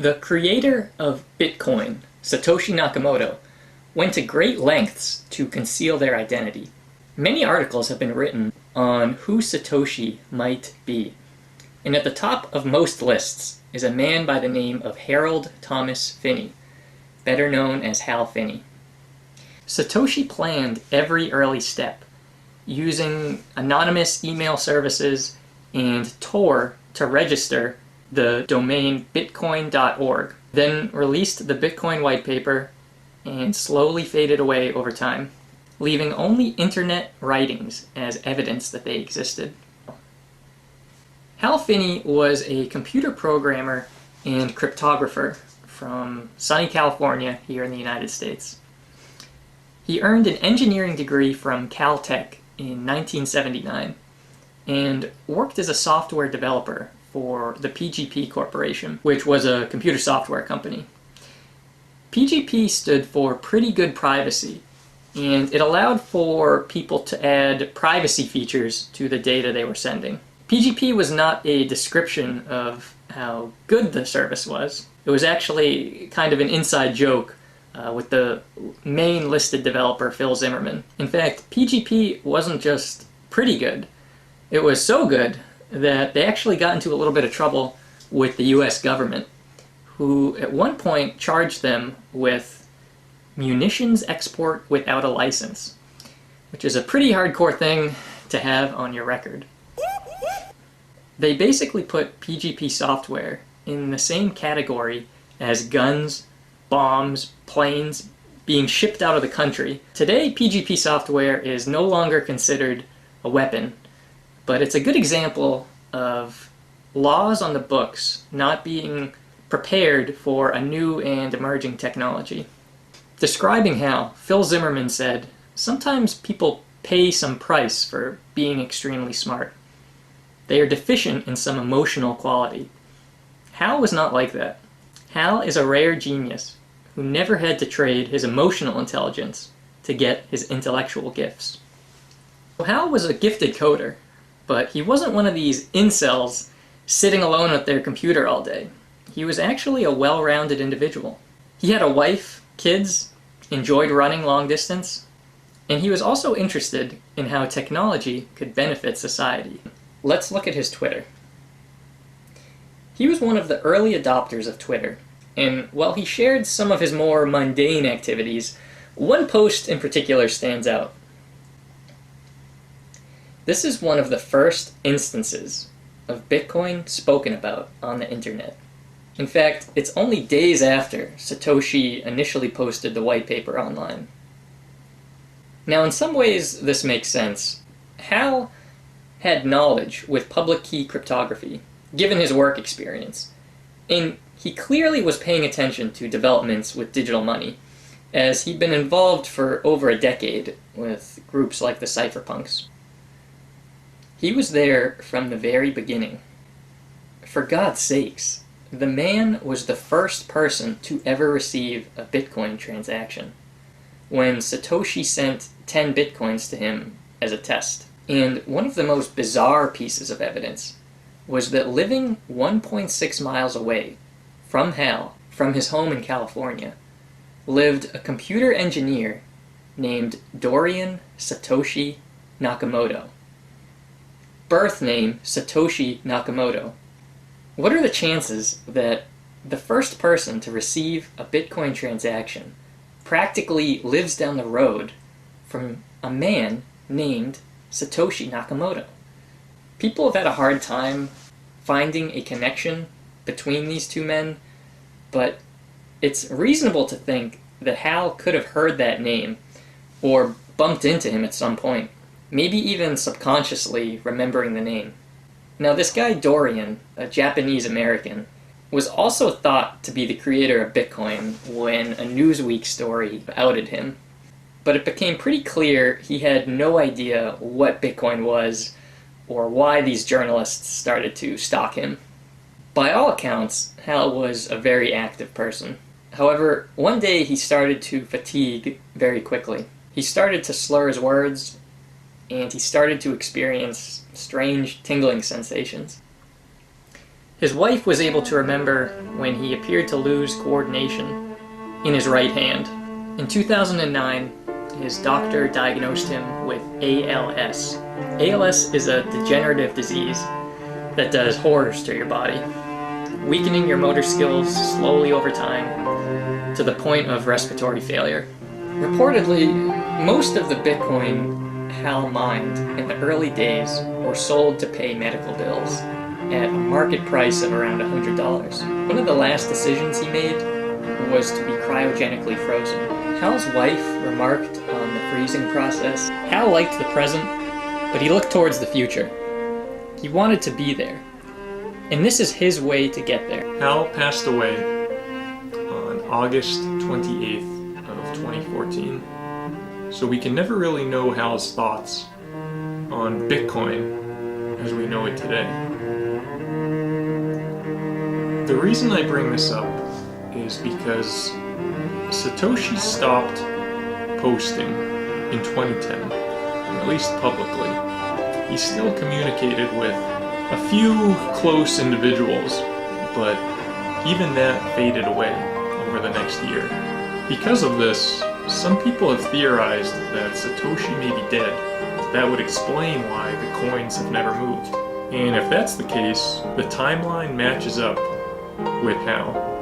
The creator of Bitcoin, Satoshi Nakamoto, went to great lengths to conceal their identity. Many articles have been written on who Satoshi might be, and at the top of most lists is a man by the name of Harold Thomas Finney, better known as Hal Finney. Satoshi planned every early step, using anonymous email services and Tor to register the domain bitcoin.org, then released the Bitcoin white paper and slowly faded away over time, leaving only internet writings as evidence that they existed. Hal Finney was a computer programmer and cryptographer from sunny California here in the United States. He earned an engineering degree from Caltech in 1979 and worked as a software developer for the PGP Corporation, which was a computer software company. PGP stood for Pretty Good Privacy, and it allowed for people to add privacy features to the data they were sending. PGP was not a description of how good the service was. It was actually kind of an inside joke with the main listed developer, Phil Zimmermann. In fact, PGP wasn't just pretty good. It was so good that they actually got into a little bit of trouble with the US government, who at one point charged them with munitions export without a license, which is a pretty hardcore thing to have on your record. They basically put PGP software in the same category as guns, bombs, planes being shipped out of the country. Today, PGP software is no longer considered a weapon, but it's a good example of laws on the books not being prepared for a new and emerging technology. Describing how, Phil Zimmermann said, "Sometimes people pay some price for being extremely smart. They are deficient in some emotional quality." Hal was not like that. Hal is a rare genius who never had to trade his emotional intelligence to get his intellectual gifts. Hal was a gifted coder, but he wasn't one of these incels sitting alone at their computer all day. He was actually a well-rounded individual. He had a wife, kids, enjoyed running long distance, and he was also interested in how technology could benefit society. Let's look at his Twitter. He was one of the early adopters of Twitter, and while he shared some of his more mundane activities, one post in particular stands out. This is one of the first instances of Bitcoin spoken about on the internet. In fact, it's only days after Satoshi initially posted the white paper online. Now, in some ways, this makes sense. Hal had knowledge with public key cryptography, given his work experience, and he clearly was paying attention to developments with digital money, as he'd been involved for over a decade with groups like the cypherpunks. He was there from the very beginning. For God's sakes, the man was the first person to ever receive a Bitcoin transaction, when Satoshi sent 10 Bitcoins to him as a test. And one of the most bizarre pieces of evidence was that living 1.6 miles away from Hal, from his home in California, lived a computer engineer named Dorian Satoshi Nakamoto. Birth name Satoshi Nakamoto. What are the chances that the first person to receive a Bitcoin transaction practically lives down the road from a man named Satoshi Nakamoto? People have had a hard time finding a connection between these two men, but it's reasonable to think that Hal could have heard that name or bumped into him at some point, maybe even subconsciously remembering the name. Now, this guy Dorian, a Japanese American, was also thought to be the creator of Bitcoin when a Newsweek story outed him. But it became pretty clear he had no idea what Bitcoin was or why these journalists started to stalk him. By all accounts, Hal was a very active person. However, one day he started to fatigue very quickly. He started to slur his words, and he started to experience strange tingling sensations. His wife was able to remember when he appeared to lose coordination in his right hand. In 2009, his doctor diagnosed him with ALS. ALS is a degenerative disease that does horrors to your body, weakening your motor skills slowly over time to the point of respiratory failure. Reportedly, most of the Bitcoin Hal mined in the early days were sold to pay medical bills at a market price of around $100. One of the last decisions he made was to be cryogenically frozen. Hal's wife remarked on the freezing process. Hal liked the present, but he looked towards the future. He wanted to be there, and this is his way to get there. Hal passed away on August 28th of 2014, so we can never really know Hal's thoughts on Bitcoin as we know it today. The reason I bring this up is because Satoshi stopped posting in 2010, at least publicly. He still communicated with a few close individuals, but even that faded away over the next year. Because of this, some people have theorized that Satoshi may be dead. That would explain why the coins have never moved. And if that's the case, the timeline matches up with Hal.